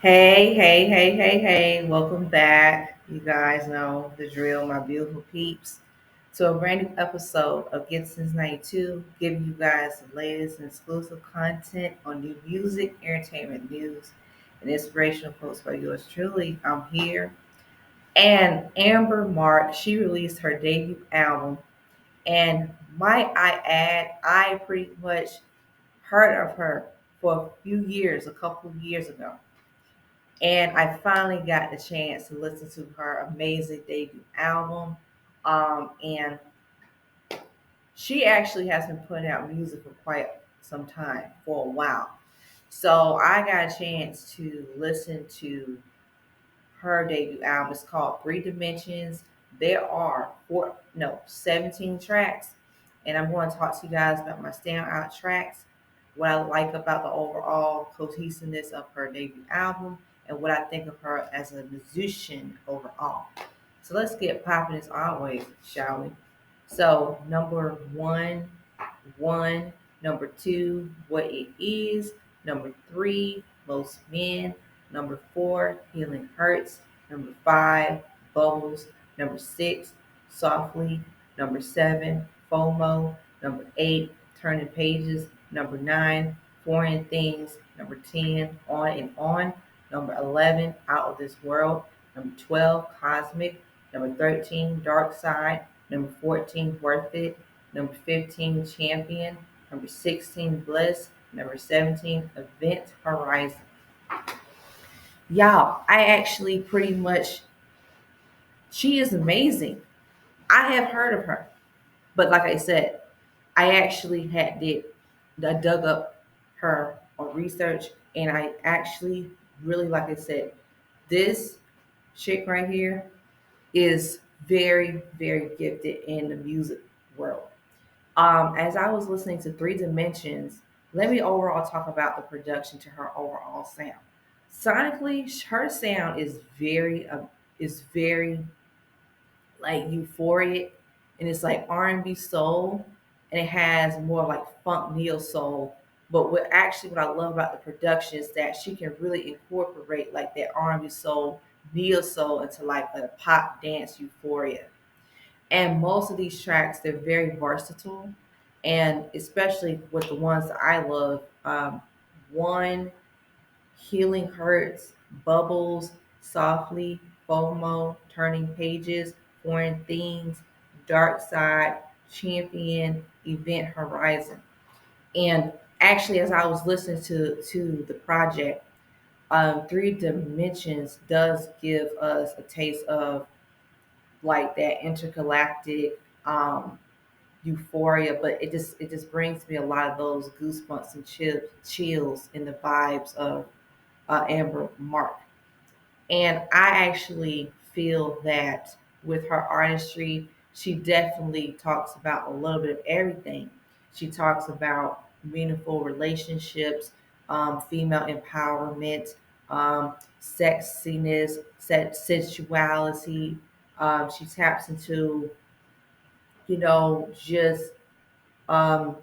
Hey, hey, hey, hey, hey, welcome back. You guys know the drill, my beautiful peeps. To a brand new episode of Gibson's 92, giving you guys the latest and exclusive content on new music, entertainment news, and inspirational quotes by yours truly. I'm here. And Amber Mark, she released her debut album. And might I add, I pretty much heard of her for a few years, a couple of years ago. And I finally got the chance to listen to her amazing debut album. And she actually has been putting out music for quite some time, for a while. So I got a chance to listen to her debut album. It's called Three Dimensions. There are 17 tracks. And I'm going to talk to you guys about my standout tracks, what I like about the overall cohesiveness of her debut album, and what I think of her as a musician overall. So let's get popping as always, shall we? So number one, number two, what it is, number three, most men, number four, healing hurts, number five, bubbles, number six, softly, number seven, FOMO, number eight, turning pages, number nine, foreign things, number 10, on and on, number 11, out of this world, number 12, cosmic, number 13, dark side, number 14, worth it, number 15, champion, number 16, bliss, number 17, event horizon. Y'all, I actually pretty much, she is amazing. I have heard of her, but like I said, I actually I dug up her on research, and I actually really, like I said, this chick right here is very, very gifted in the music world. As I was listening to Three Dimensions, let me overall talk about the production to her overall sound. Sonically, her sound is very like euphoric, and it's like R&B soul, and it has more like funk neo soul. But what I love about the production is that she can really incorporate like that R&B soul, neo soul into like a pop dance euphoria. And most of these tracks, they're very versatile, and especially with the ones that I love, one, healing hurts, bubbles, softly, FOMO, turning pages, foreign things, dark side, champion, event horizon. And actually, as I was listening to the project, Three Dimensions does give us a taste of like that intergalactic euphoria, but it just brings me a lot of those goosebumps and chills in the vibes of Amber Mark. And I actually feel that with her artistry, she definitely talks about a little bit of everything. She talks about meaningful relationships, female empowerment, sexiness, sensuality. She taps into, just um,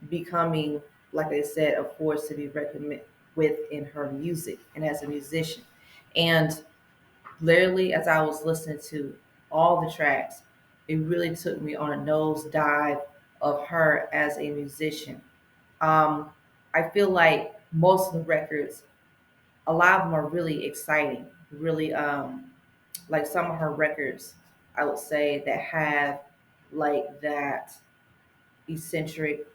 becoming, like I said, a force to be reckoned with in her music and as a musician. And literally, as I was listening to all the tracks, it really took me on a nosedive of her as a musician. Um, I feel like most of the records, a lot of them are really exciting, really like some of her records, I would say that have like that eccentric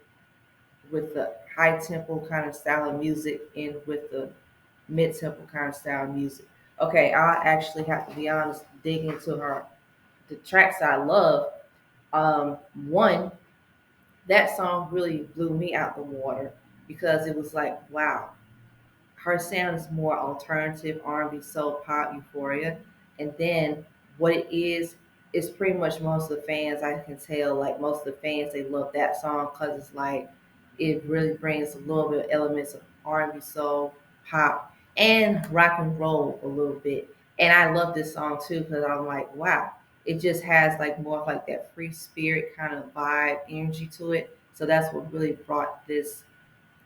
with the high tempo kind of style of music and with the mid tempo kind of style of music. Okay, I actually have to be honest, dig into her the tracks I love. One, that song really blew me out the water because it was like, wow, her sound is more alternative R&B, soul, pop, euphoria, and then what it is pretty much most of the fans I can tell. Like most of the fans, they love that song because it's like it really brings a little bit of elements of R&B, soul, pop, and rock and roll a little bit. And I love this song too because I'm like, wow, it just has like more of like that free spirit kind of vibe, energy to it. So that's what really brought this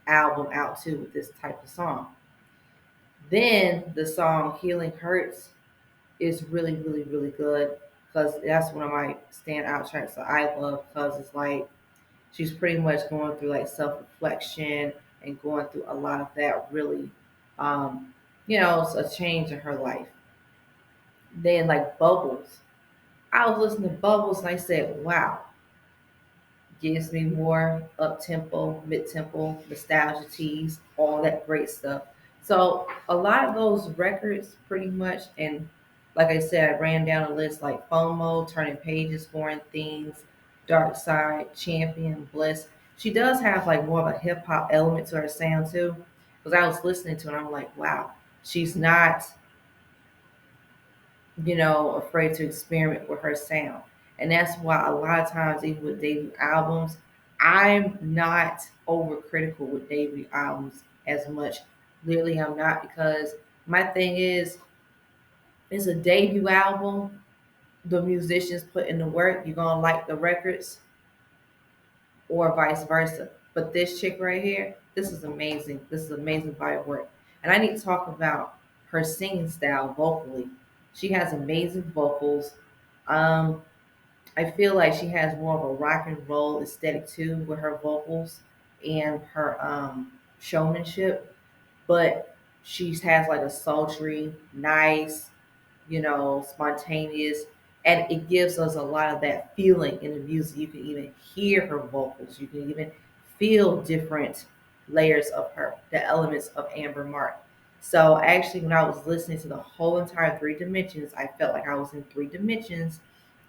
album out too with this type of song. Then the song Healing Hurts is really, really, really good because that's one of my standout tracks that I love because it's like she's pretty much going through like self reflection and going through a lot of that really, it's a change in her life. Then like Bubbles. I was listening to Bubbles and I said, wow, gives me more up tempo, mid tempo, nostalgia teas, all that great stuff. So a lot of those records, pretty much, and like I said, I ran down a list like FOMO, Turning Pages, Foreign Things, Dark Side, Champion, Bliss. She does have like more of a hip hop element to her sound too, because I was listening to it, and I'm like, wow, she's not afraid to experiment with her sound. And that's why a lot of times, even with debut albums, I'm not overcritical with debut albums as much. Literally, I'm not because my thing is, it's a debut album. The musicians put in the work. You're gonna like the records, or vice versa. But this chick right here, this is amazing. This is amazing body of work. And I need to talk about her singing style vocally. She has amazing vocals. Um, I feel like she has more of a rock and roll aesthetic too with her vocals and her showmanship, but she has like a sultry, nice, spontaneous, and it gives us a lot of that feeling in the music. You can even hear her vocals. You can even feel different layers of her, the elements of Amber Mark. So actually, when I was listening to the whole entire Three Dimensions, I felt like I was in three dimensions.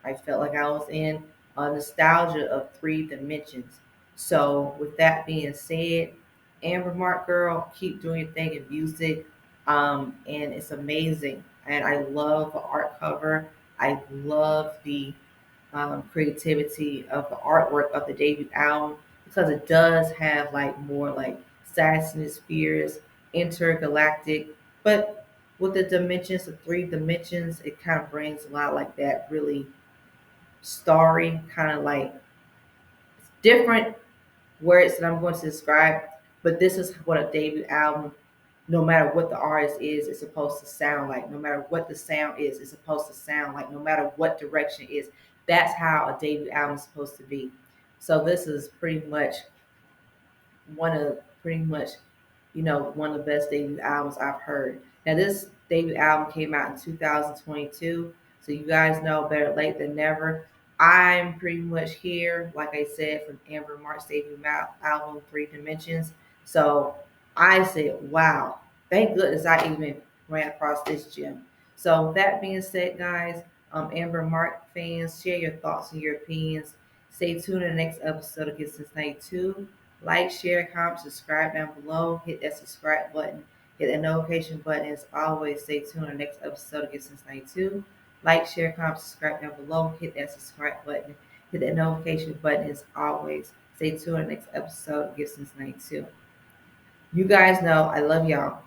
I felt like I was in a nostalgia of three dimensions. So with that being said, Amber Mark girl, keep doing your thing in music. And it's amazing. And I love the art cover. I love the creativity of the artwork of the debut album because it does have like more like Saturn spheres, intergalactic, but with the dimensions, the three dimensions, it kind of brings a lot like that really starry kind of like different words that I'm going to describe, but this is what a debut album, no matter what the artist is supposed to sound like. No matter what the sound is, it's supposed to sound like. No matter what direction it is, that's how a debut album is supposed to be. So this is pretty much one of the best debut albums I've heard. Now this debut album came out in 2022, so you guys know better late than never. I'm pretty much here, like I said, from Amber Mark's debut album, Three Dimensions. So I said, wow, thank goodness I even ran across this gem. So that being said, guys, Amber Mark fans, share your thoughts and your opinions. Stay tuned in the next episode of Get Since 92. Like, share, comment, subscribe down below. Hit that subscribe button. Hit that notification button. As always, stay tuned on the next episode of Get Since 92. Like, share, comment, subscribe down below. Hit that subscribe button. Hit that notification button. As always, stay tuned on the next episode of Get Since 92. You guys know I love y'all.